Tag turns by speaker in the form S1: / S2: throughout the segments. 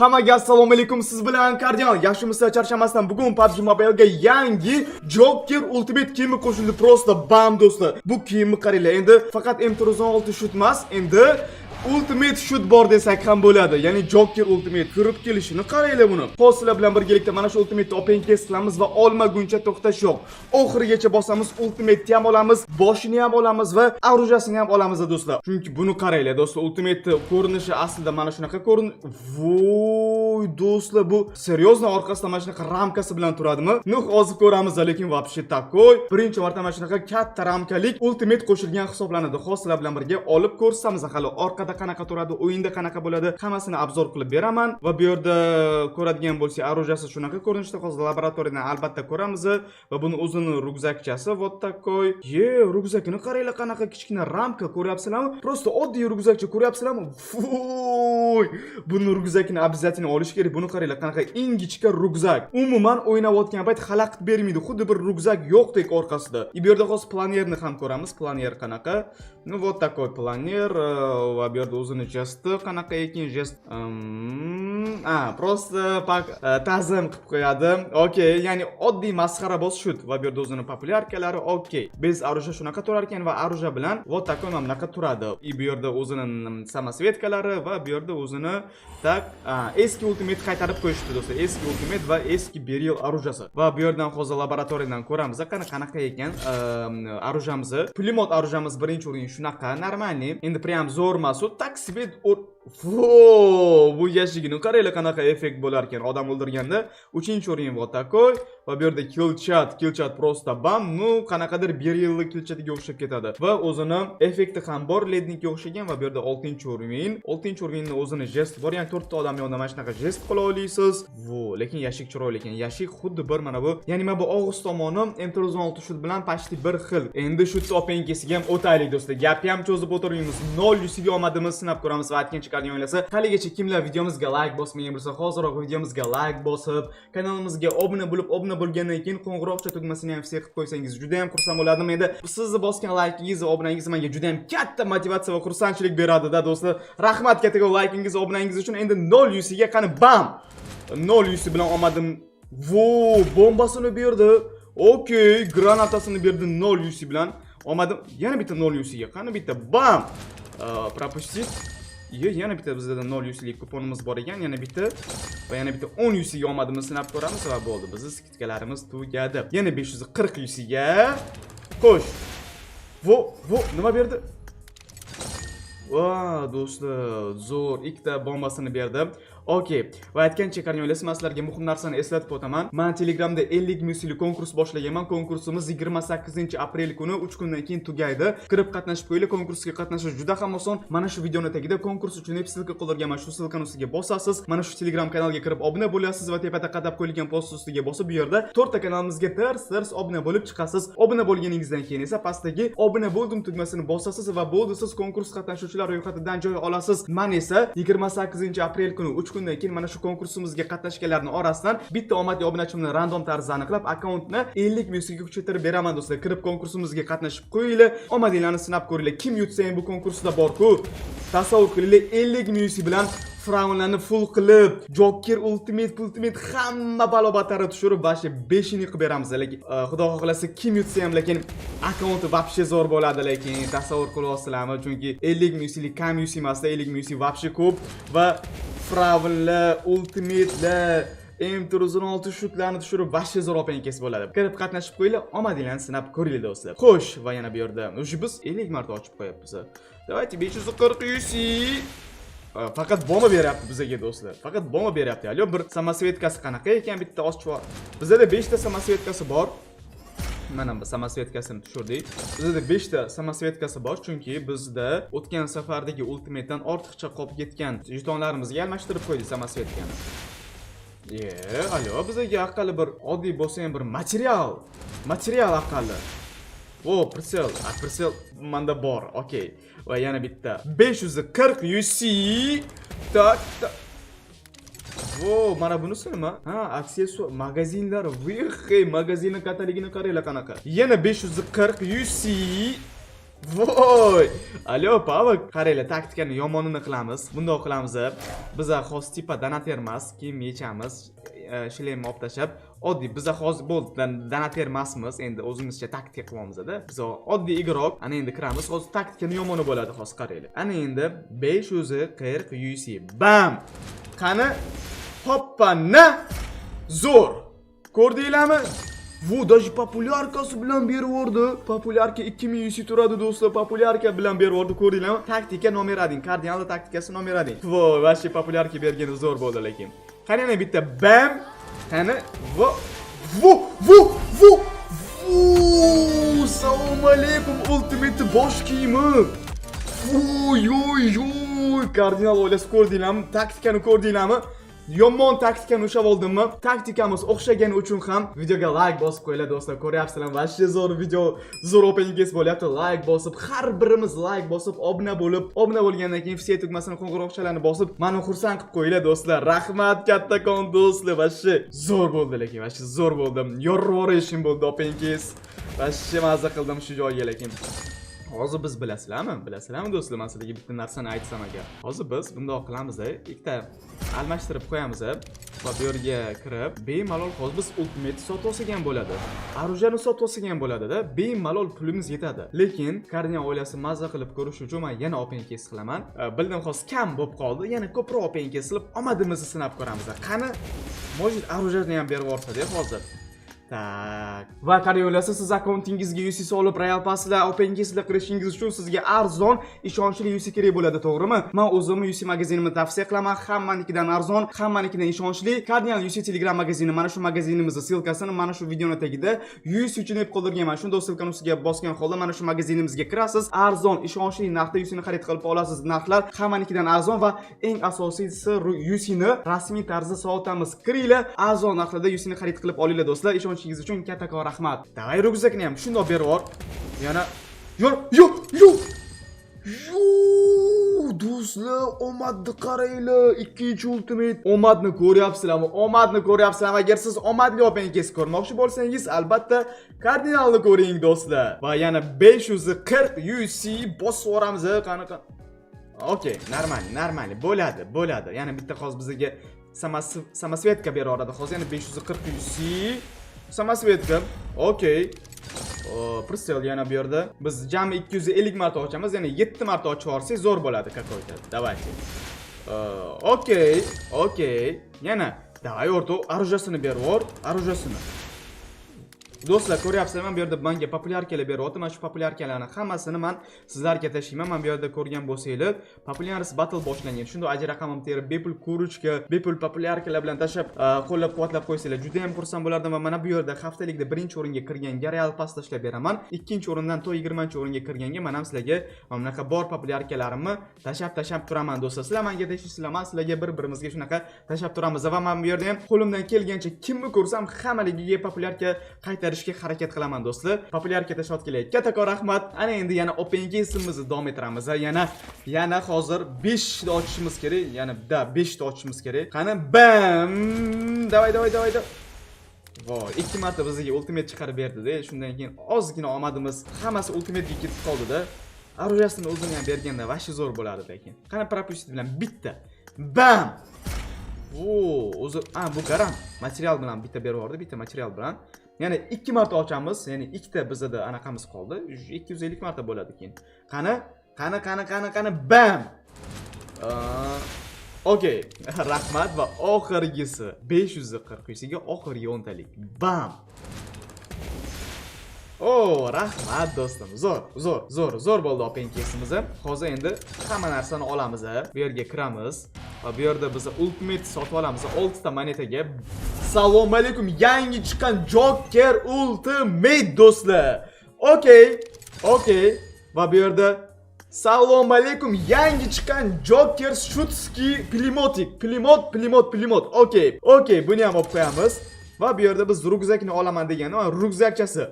S1: Hammaga assalomu alaykum, siz bilan Kardinal. Yaxshimisiz, charchamasdan bugun PUBG Mobile'ga yangi Joker Ultimate kiyimi qo'shildi. Prosta bam do'stlar. Bu kiyimni qaranglar. Endi faqat M16 shoot emas, endi Ultimate shoot bor desak ham bo'ladi. Ya'ni Joker Ultimate kirib kelishini qaranglar buni. Hozirlar bilan birgalikda mana shu Ultimate open case qilamiz va olmaguncha to'xtash yo'q. Oxirigacha bosamiz, Ultimate ham olamiz, boshini ham olamiz va orujasini ham olamiz do'stlar. Chunki buni qaranglar do'stlar, Ultimate ko'rinishi aslida mana shunaqa voy do'stlar, bu seriyozno orqasida mana shunaqa ramkasi bilan turadimi? Hozir ko'ramiz, lekin вообще takoy. Birinchi marta mana shunaqa katta ramkalik Ultimate qo'shilgan hisoblanadi. Hozirlar bilan birga olib ko'rsamiz, hali orqada qanaqa turadi, o'yinda qanaqa bo'ladi, hammasini obzor qilib beraman va bu yerda ko'radigan bo'lsak, orujasi shunaqa ko'rinishda. Hozir laboratoriyadan albatta ko'ramiz va buni o'zini ryukzakchasi вот такой. Ryukzakini qaranglar, qanaqa kichkina ramka, ko'ryapsizlarmi? Prosta oddiy ryukzakcha, ko'ryapsizlarmi? Voy! Buni ryukzakini обязательно olish kerak. Buni qaranglar, qanaqa ingichka ryukzak. Umuman o'ynayotgan payt xalaqit bermaydi, xuddi bir ryukzak yo'qdek orqasida. Bu yerda hozir planerni ham ko'ramiz. Planer qanaqa? Вот такой planer va bu yerda o'zini jesti qanaqa ekan, jest. Prosta ta'zim qilib qo'yadi. Okey, ya'ni oddiy masxara boss shoot va bu yerda o'zini populyarkalari. Okey. Bez orujha shunaqa turar ekan va orujha bilan вот такой mana bunaqa turadi. Bu yerda o'zini samasvetkalari va bu yerda o'zini tak eski Ultimate qaytarib qo'yishdi do'stlar. Eski Ultimate va eski Beryl orujasi. Va bu yerdan hozir laboratoriyadan ko'ramiz qanaqa ekan orujamiz. Pulemot orujamiz birinchi o'rin shunaqa normalniy. Endi prям zo'r emas, tak себе bu yashigini qaranglar, qanaqa effekt bo'lar ekan odam o'ldirganda. 3-o'rin вот такой va bu yerda kill chat prosta bam, qanaqadir Beryl kill chatiga o'xshab ketadi. Va o'zini effekti ham bor, ledniga o'xshagan va bu yerda 6-o'rin. 6-o'rinning o'zini jest bor, ya'ni 4 ta odam yonida mana shunaqa jest qila olasiz. Lekin yashik chiroyli ekan. Yashik xuddi bir mana bu. Ya'ni mana bu og'iz tomoni M16 shoot bilan почти bir xil. Endi shoot open case-ga ham o'taylik do'stlar. Gapni ham cho'zib o'tirmaymiz. 0 yusiga omadimizni sinab ko'ramiz va aytgan chiqargan o'ylasa. Haligacha kimlar videomizga like bosmagan bo'lsa, hozirroq videomizga like bosib, kanalimizga obuna bo'lgandan keyin qo'ng'iroqcha tugmasini ham qilib qo'ysangiz juda ham xursand bo'lardim. Endi sizni bosgan like'ingiz va obunangiz menga juda ham katta motivatsiya va xursandchilik beradi-da do'stlar. Rahmat katta like'ingiz, obunangiz uchun. Endi 0 yusiga qani bam. 0 yusi bilan omadim. Bombasini berdi. Okey, granatasini berdi 0 yusi bilan. Omadim. Yana bitta 0 yusiga. Qani bitta bam. Пропустить. Yana bitta bizda 0 yusilik kuponimiz bor ekan, yana bitta va yana bitta 10 yusiga omadimizni sinab ko'ramiz va bo'ldi. Bizning skidkalarimiz tugadi. Yana 540 yusiga. Xo'sh. Nima berdi? Do'stlar, zo'r ikkita bombasini berdi. Okey. Va aytgancha qaranglar, men sizlarga muhim narsani eslatib o'taman. Men Telegramda 50 musilik konkurs boshlaganman. Konkursimiz 28-aprel kuni 3 kundan keyin tugaydi. Kirib qatnashib qo'yinglar. Konkursga qatnashish juda ham oson. Mana shu videoni tagida konkurs uchun silka qoldirganman. Shu silkani ustiga bosasiz. Mana shu Telegram kanalga kirib obuna bo'lasiz va tepada qadab qo'yilgan post ustiga bosib bu yerda 4 ta kanalimizga ters obuna bo'lib chiqasiz. Obuna bo'lganingizdan keyin esa pastdagi obuna bo'ldim tugmasini bosasiz va bo'ldi, siz konkurs qatnashuvchilar ro'yxatidan joy olasiz. Men esa 28-aprel kuni 3 kundan keyin mana shu konkursimizga qatnashganlarning orasidan bitta omadli obunachimni random tarzda aniqlab, akkauntni 50 musiga ko'chirib beraman do'stlar. Kirib konkursimizga qatnashib qo'yinglar. Omadinglarni sinab ko'ringlar. Kim yutsa ham bu konkursda bor-ku. Tasavvur qilinglar, 50 music bilan Fraunlarni full qilib, Joker Ultimate hamma balobatari tushirib, bashi 5-ni qilib beramiz. Lekin xudo xohlasa kim yutsa ham, lekin akkaunti вообще zo'r bo'ladi, lekin tasavvur qilyapsizlarmi? Chunki 50 musilik kam music emas, 50 music вообще ko'p va Fraunlar, Ultimate'lar, M16 shootlarni tushirib vashi zo'r open case bo'ladi. Kirib qatnashib qo'yinglar, omadinglarni sinab ko'ringlar do'stlar. Xo'sh, va yana bu yerda biz 50 marta ochib qo'yapmiz. Давайте 540 UC. Faqat bomba beryapti bizga do'stlar. Faqat bomba beryapti. Alyo, bir samasvetkasi qanaqa ekan, bitta ochib bor. Bizda 5 ta samasvetkasi bor. Mana bu samasvetkasini tushirdik. Bizda 5 ta samasvetkasi bor, chunki bizda o'tgan safardagi Ultimate'dan ortiqcha qolib ketgan jetonlarimizga almashtirib qo'ydik samasvetkani. Alyo, bizga aqalli bir oddiy bo'lsa ham bir material aqalli. Persel manda bor. Okey. Va yana bitta 540 UC. Tak. Mana bunisi nima? Aksessuar, magazinlar. Magazinning kataligini qaranglar qanaqa. Yana 540 UC. Voy! Alo, Pavak, qaranglar, taktikani yomonini qilamiz. Bundoq qilamiz. Biza xos tipa donater emas, kiyim yechamiz, shlemni olib tashlab, oddiy biza hozir bo'ldi, donater emasmiz, endi o'zimizcha taktika qilyapmiz-da. Biz oddiy igroq, ana endi kiramiz. Hozir taktikani yomoni bo'ladi, hozir qaranglar. Ana endi 540 UC. Bam! Qani? Hoppana! Zo'r! Ko'rdinglarmi? Bu даже populyarkasi bilan beraverdi. Populyarka 2000 UC turadi do'stlar. Populyarka bilan beraverdi, ko'rdinglarmi? Taktika nomer 1. Kardinal taktikasi nomer 1. Voy, vashi populyarka bergani zo'r bo'ldi lekin. Qarang, bitta bam. Qani? Assalomu alaykum, ultimate bosh kiyimi. Oy, kardinal oilasi ko'rdinglarmi? Taktikani ko'rdinglarmi? Yomon taktikani ushlab oldimmi? Taktikamiz o'xshagani uchun ham videoga like bosib qo'yinglar do'stlar. Ko'ryapsizlar, vashcha zo'r video, zo'r openingiz bo'lyapti. Like bosib, har birimiz like bosib, obuna bo'lgandan keyin все tugmasini qo'ng'iroqchalarni bosib, meni xursand qilib qo'yinglar do'stlar. Rahmat kattakon do'stlar, vashcha zo'r bo'ldi lekin, vashcha zo'r bo'ldim. Yorvorishim bo'ldi openingiz. Vashcha mazza qildim shu joyga lekin. Hozir biz bilasizlarmi do'stlar, men sizlarga bitta narsani aytsam agar. Hozir biz bundoq qilamiz, ikkita almashtirib qo'yamiz va bu yerga kirib, bemalol hozir biz ultimate sotib olsak bo'ladi. Orujani sotib olsak bo'ladi-da, bemalol pulimiz yetadi. Lekin kardinal oilasi mazza qilib ko'rish uchun men yana open case qilaman. Bildim hozir kam bo'lib qoldi, yana ko'proq open case qilib omadimizni sinab ko'ramiz. Qani, может orujani ham berib yuborsa-da hozir. Tak. Va qaranglar, siz akkauntingizga UC solib Royal Passlar, Open Case'lar qilishingiz uchun sizga arzon, ishonchli UC kerak bo'ladi, to'g'rimi? Men o'zimni UC magazinimni tavsiya qilaman. Hammanikidan arzon, hammanikidan ishonchli. Cardinal UC Telegram magazini, mana shu magazinimizning silkasini mana shu videoning tagida UC uchun deb qoldirganman. Shunda silkani ustiga bosgan holda mana shu magazinimizga kirasiz. Arzon, ishonchli narxda UC ni xarid qilib olasiz. Narxlar hammanikidan arzon va eng asosiysi UC ni rasmiy tarzda sotamiz. Kiringlar, arzon narxda UC ni xarid qilib olinglar do'stlar. Uchun kattakon rahmat. Davay ryukzakni ham shundoq berib yubor. Yana do'stlar, omadni qaranglar. Ikkinchi ultimate. Omadni ko'ryapsizlarmi? Agar siz omadli open case ko'rmoqchi bo'lsangiz, albatta kardinalni ko'ring do'stlar. Va yana 540 UC bosib yuboramiz. Qanaqa? Okay, normal. Bo'ladi. Yana bitta hozir bizga samasvetka beraveradi. Hozir yana 540 UC samasvetka. Okay. Prisel yana bu yerda. Biz jami 250 marta ochamiz, ya'ni 7 marta ochib yuborsak zo'r bo'ladi какой-то. Давайте. Okay. Yana davay o'rtoq, orujasini berib yubor, orujasini. Do'stlar, ko'ryapsizlarmi, bu yerda menga populyarkalar beryapti. Mana shu populyarkalarning hammasini men sizlarga tashlayman. Men bu yerda ko'rgan bo'lsanglar, Popularity battle boshlangan. Shunda ajr raqamim terib, bepul ko'ruchka, bepul populyarkalar bilan tashlab, qo'llab-quvvatlab qo'ysanglar, juda ham xursand bo'lardim. Va mana bu yerda haftalikda 1-o'ringa kirganga Royal Pass tashlab beraman. 2-o'rindan to 20-o'ringa kirganga men ham sizlarga mana bunaqa bor populyarkalarimni tashlab turaman do'stlar. Sizlar menga tashlaysizlar, men sizlarga bir-birimizga shunaqa tashlab turamiz. Va men bu yerda ham qo'limdan kelgancha kimni ko'rsam hammaligiga populyarka qaytarishga harakat qilaman do'stlar. Populyarka tashlab kelayotgan kattakon rahmat. Ana endi yana open case'imizni davom ettiramiz. Yana hozir 5 ta ochishimiz kerak. Yana 5 ta ochishimiz kerak. Qani, bam! Davay. Voy, 2 marta bizga ultimate chiqarib berdi-da. Shundan keyin ozgina omadimiz hammasi ultimate ga ketib qoldi-da. Orujasini o'zini ham berganda vashi zo'r bo'lardi lekin. Qani, propustit bilan bitta. Bam! O'zi, bu garant material bilan bitta berib yubordi, bitta material bilan. Yana 2 marta ochamiz, ya'ni ikkita bizda anaqamiz qoldi. 250 marta bo'ladi keyin. Qani, bam! Okay, rahmat va oxirgisi 540 ga oxirgi 10 talik. Bam! Rahmat do'stim. Zo'r bo'ldi open case'imiz. Hozir endi hamma narsani olamiz. Bu yerga kiramiz va bu yerda biz ultimate sotib olamiz 6 ta monetaga. Assalomu alaykum, yangi chiqqan Joker Ultimate do'stlar. Okay. Va bu yerda assalomu alaykum, yangi chiqqan Joker Shutski Plimot. Okay, buni ham olib qo'yamiz. Va bu yerda biz ryukzakni olaman degan, ryukzakchasi.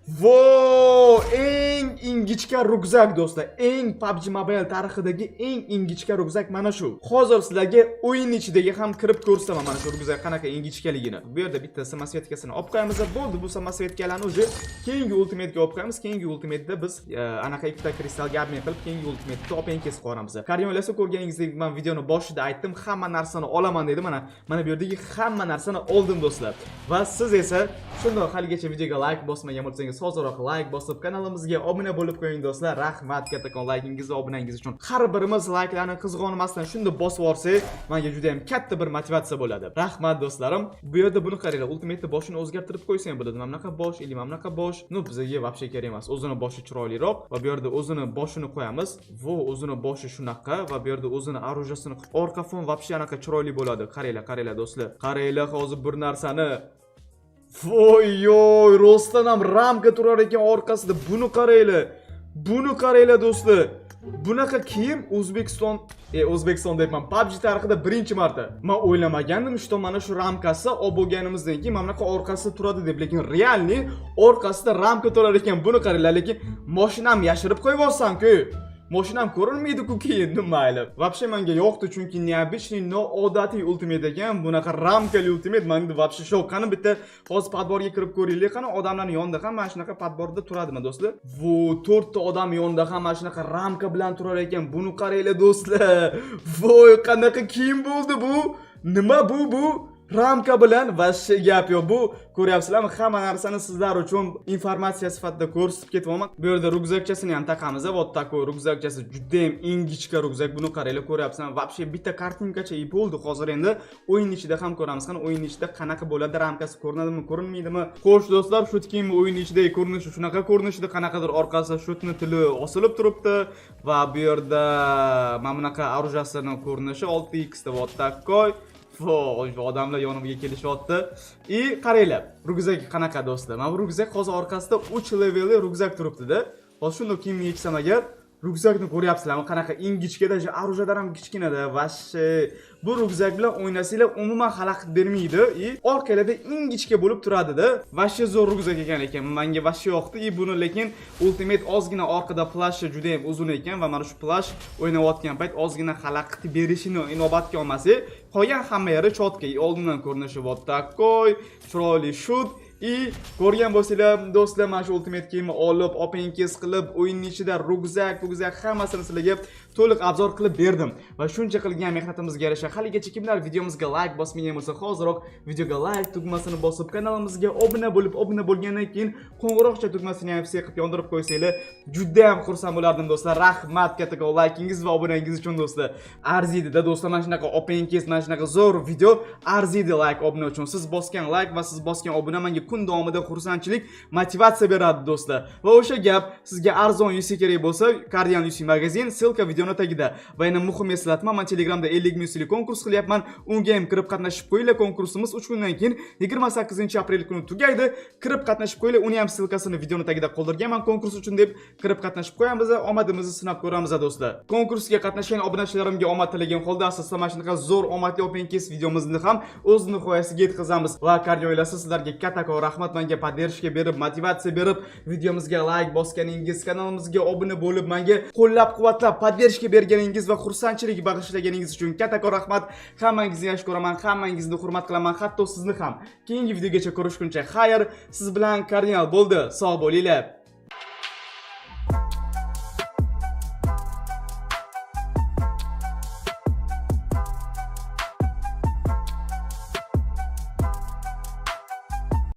S1: Vo, eng ingichka ryukzak do'stlar. Eng PUBG Mobile tarixidagi eng ingichka ryukzak mana shu. Hozir sizlarga o'yin ichidagi ham kirib ko'rsataman mana shu ryukzak qanaqa ingichkaligini. Bu yerda bitta samosvetkasini olib qo'yamiz. Bo'ldi, bu samosvetkalarni уже keyingi ultimate'ga olib qo'yamiz. Keyingi ultimate'da biz anaqa ikkita kristalga obmen qilib keyingi ultimate'da open kesib qo'yamiz. Qaranglar, ko'rganingizdek men videoni boshida aytdim, hamma narsani olaman dedim. Mana bu yerdagi hamma narsani oldim do'stlar. Va siz esa shundoq haligacha videoga like bosmagan bo'lsangiz, hozirroq like bosib kanalimizga obuna bo'lib qo'ying do'stlar. Rahmat kattakon like'ingiz va obunangiz uchun. Har birimiz like'larni qizg'onmasdan shunda bosib olsak, menga juda ham katta bir motivatsiya bo'ladi. Rahmat do'stlarim. Bu yerda buni qaranglar, ultimate'da boshini o'zgartirib qo'ysang bo'ladi. Mana bunaqa bosh, ili mana bunaqa bosh. No, bizga вообще kerak emas. O'zini boshi chiroyliroq va bu yerda o'zini boshini qo'yamiz. Vo, o'zini boshi shunaqa va bu yerda o'zini orujasini orqa fon вообще anaqa chiroyli bo'ladi. Qaranglar do'stlar. Qaranglar hozir bir narsani. Voy, rostdan ham ramka turar ekan orqasida. Buni qaranglar do'stlar. Bunaqa kiyim O'zbekiston deyman, PUBG tarixida birinchi marta. Men o'ylamagandim, что mana shu ramkasi olib bo'lganimizdan keyin mana bunaqa orqasida turadi deb, lekin realni orqasida ramka turar ekan. Buni qaranglar, lekin mashinam yashirib qo'yib olsam-ku. Mashinam ko'rinmaydi-ku keyin, mayli. Вообще menga yoqdi, chunki необычный, noodatiy ultimate ekan. Bunaqa ramkali ultimate menga вообще shok. Qani bitta hozir padborga kirib ko'ringlar, qani odamlarning yonida ham mana shunaqa padborda turadimi do'stlar? Vo, 4 ta odam yonida ham mana shunaqa ramka bilan turar ekan. Buni qaranglar do'stlar. Voy, qanaqa kiyim bo'ldi bu? Nima bu? Ramka bilan vashshe gap yo'q. Bu ko'ryapsizlarmi? Hamma narsani sizlar uchun informatsiya sifatida ko'rsatib ketyapman. Bu yerda ryukzakchasini ham taqamiz. Вот такой ryukzakchasi juda ham ingichka ryukzak. Buni qaranglar, ko'ryapsizlarmi? Вообще bitta kartinkacha bo'ldi. Hozir endi o'yin ichida ham ko'ramiz. Qani o'yin ichida qanaqa bo'ladi, ramkasi ko'rinadimi, ko'rinmaydimi? Xo'sh do'stlar, shu kiyim o'yin ichidagi ko'rinishi shunaqa ko'rinishda, qanaqadir orqasida shotni tili osilib turibdi va bu yerda mana bunaqa orujasini ko'rinishi 6x da вот такой. Voy, odamlar yonimga kelishyapti. Qaranglar, ryukzak qanaqa do'stlar? Mana bu ryukzak hozir orqasida 3 levelli ryukzak turibdi-da. Hozir shuni kiyimni yeksam agar, ryukzakni ko'ryapsizlarmi? Qanaqa ingichka, даже orujadan ham kichkinada. Vashshe. Bu ryukzak bilan o'ynasanglar umuman xalaqit bermaydi. Orqalarda ingichka bo'lib turadi-da. Vashshe zo'r ryukzak ekan. Menga vashshe yoqdi. Buni lekin ultimate ozgina orqada flash juda ham uzun ekan va mana shu flash o'ynayotgan payt ozgina xalaqit berishini inobatga olmasak, qolgan hamma yeri chotka. Oldindan ko'rinishi вот такой, chiroyli shut. Ko'rgan bo'lsanglar do'stlar, mana shu ultimate kiyimni olib, open kes qilib, o'yinning ichida ryukzak hammasini sizlarga to'liq obzor qilib berdim. Va shuncha qilgan mehnatimizga yarasha haligacha kimlar videomizga like bosmagan bo'lsa, hozirroq videoga like tugmasini bosib, kanalimizga obuna bo'lgandan keyin qo'ng'iroqcha tugmasini ham qilib yondirib qo'ysanglar, juda ham xursand bo'lardim do'stlar. Rahmat kattakon like'ingiz va obunangiz uchun do'stlar. Arziydi-da do'stlar, mana shunaqa open kes, mana shunaqa zo'r video arziydi like obuna uchun. Siz bosgan like va siz bosgan obuna menga kun davomida xursandchilik, motivatsiya beradi do'stlar. Va o'sha gap sizga arzon yuz kerak bo'lsa, Kardian Yus magazin, ссылка videoning tagida. Va yana muhim eslatma, men Telegramda 50 musli konkurs qilyapman. Unga ham kirib qatnashib qo'yinglar. Konkursimiz 3 kundan keyin 28-aprel kuni tugaydi. Kirib qatnashib qo'yinglar. Uni ham ссылкасini videoning tagida qoldirganman konkurs uchun deb. Kirib qatnashib qo'yamiz, omadimizni sinab ko'ramiz do'stlar. Konkursga qatnashgan obunachilarimga omad tilagan holda asosda mana shunaqa zo'r omadli open kes videomizni ham o'z nihoyasiga yetkazamiz. Va Kardian oilasi sizlarga kattakon rahmat, menga podдержка berib, motivatsiya berib, videomizga like bosganingiz, kanalimizga obuna bo'lib, menga qo'llab-quvvatlab, podдержка berganingiz va xursandchilik bag'ishlaganingiz uchun kattakon rahmat. Hammangizni yaxshi ko'raman, hammangizni hurmat qilaman, hatto sizni ham. Keyingi videogacha ko'rishguncha xayr. Siz bilan Kardian bo'ldi. Sog' bo'linglar.